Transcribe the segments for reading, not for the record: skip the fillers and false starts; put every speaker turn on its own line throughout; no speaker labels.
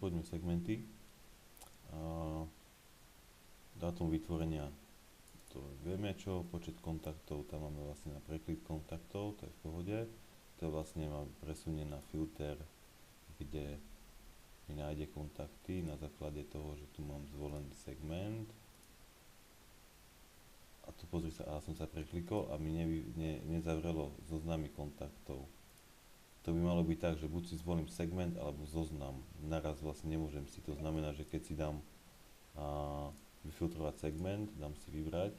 poďme segmenty. Dátum vytvorenia, to vieme čo, počet kontaktov, tam máme vlastne na preklik kontaktov, to je v pohode. To vlastne mám presunie na filter, kde mi nájde kontakty na základe toho, že tu mám zvolený segment. A tu pozri sa, a som sa preklikol a mi nezavrelo zoznamy kontaktov. To by malo byť tak, že buď si zvolím segment alebo zoznam. Naraz vlastne nemôžem si, to znamená, že keď si dám vyfiltrovať segment, dám si vybrať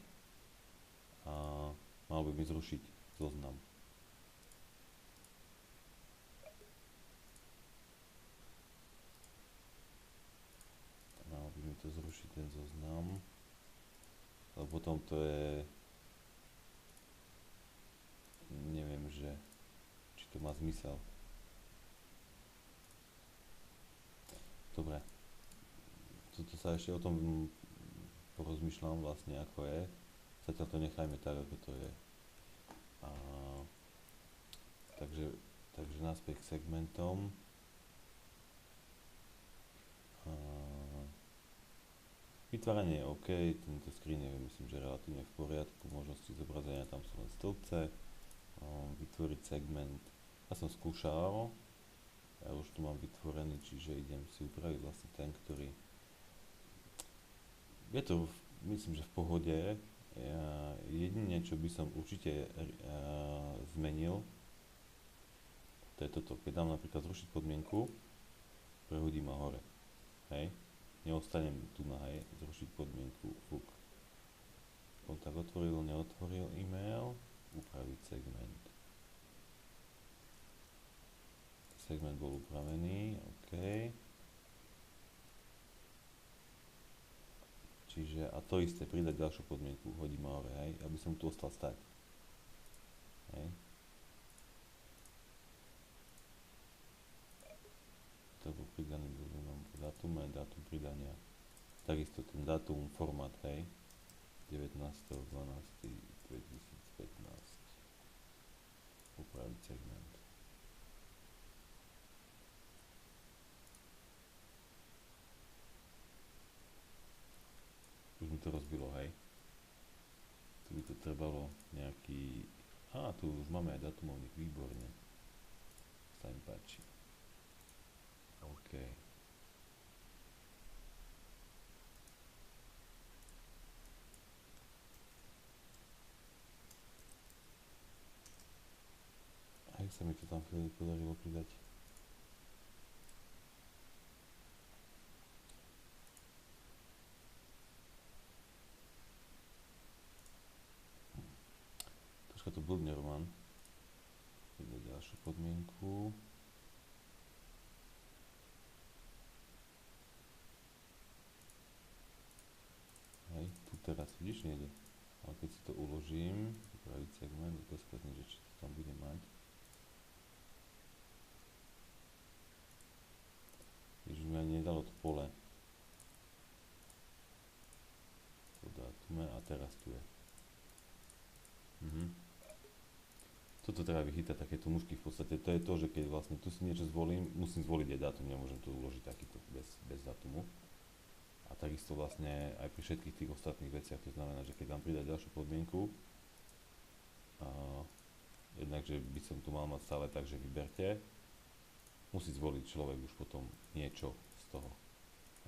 a malo by mi zrušiť zoznam. Malo by mi to zrušiť ten zoznam, lebo potom to je, neviem, že či to má zmysel. Dobre, toto sa ešte o tom porozmýšľam vlastne ako je. Zatiaľ to nechajme tak, ako to je. A, takže naspäť k segmentom. Vytváranie je OK, tento screen je myslím, že relatívne v poriadku, možnosti zobrazenia tam sú len stĺpce. Vytvoriť segment, ja som skúšal, ja už tu mám vytvorený, čiže idem si upraviť vlastne ten, ktorý je to, myslím, že v pohode. Jedine, čo by som určite zmenil, to je toto, keď dám napríklad zrušiť podmienku, prehodím ma hore, hej, neostanem tu na, hej, zrušiť podmienku, fuk, kontakt otvoril, neotvoril e-mail, upraviť segment. Segment bol upravený, OK. Čiže, a to isté, pridať ďalšiu podmienku, hodím hore, hej, aby som tu ostal stať. Hej. To bol pridaný, mám po dátume, dátum pridania. Takisto ten dátum, formát, hej, 19.12.2015. Upraviť segment. Už mi to rozbilo, hej. Tu by to trebalo nejaký... tu už máme aj datumovník, výborne. Sa mi páči. OK. A jak sa mi to tam chvíli podarilo pridať? To blbne, Roman. Pridať ďalšiu podmienku. Hej, tu teraz, vidíš, nejde. Ale keď si to uložím, upraviť segment, otázka znie, že či to tam bude mať. Vidíš, mi ani nedalo to pole. Po dátume a teraz tu je. Toto treba vychytať, takéto mužky v podstate, to je to, že keď vlastne tu si niečo zvolím, musím zvoliť aj dátum, nemôžem to uložiť takýto bez dátumu. A takisto vlastne aj pri všetkých tých ostatných veciach, to znamená, že keď vám pridať ďalšiu podmienku, jednak, že by som tu mal mať stále tak, že vyberte, musí zvoliť človek už potom niečo z toho.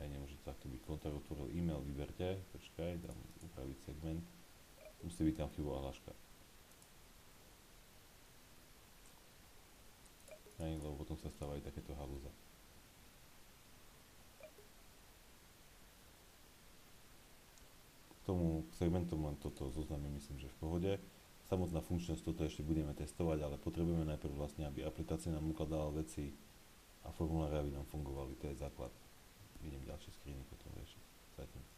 Aj nemôže to takto byť, kontakt otvoril e-mail, vyberte, počkaj, dám upraviť segment, musí byť tam chybová hláška. Hej, lebo potom sa stávajú takéto halúze. K tomu segmentom len toto zoznamy myslím, že v pohode. Samotná funkčnosť, toto ešte budeme testovať, ale potrebujeme najprv vlastne, aby aplikácia nám ukladala veci a formuláre, aby nám fungovali, to je základ. Idem ďalšie screeny potom riešiť. Zatiaľ.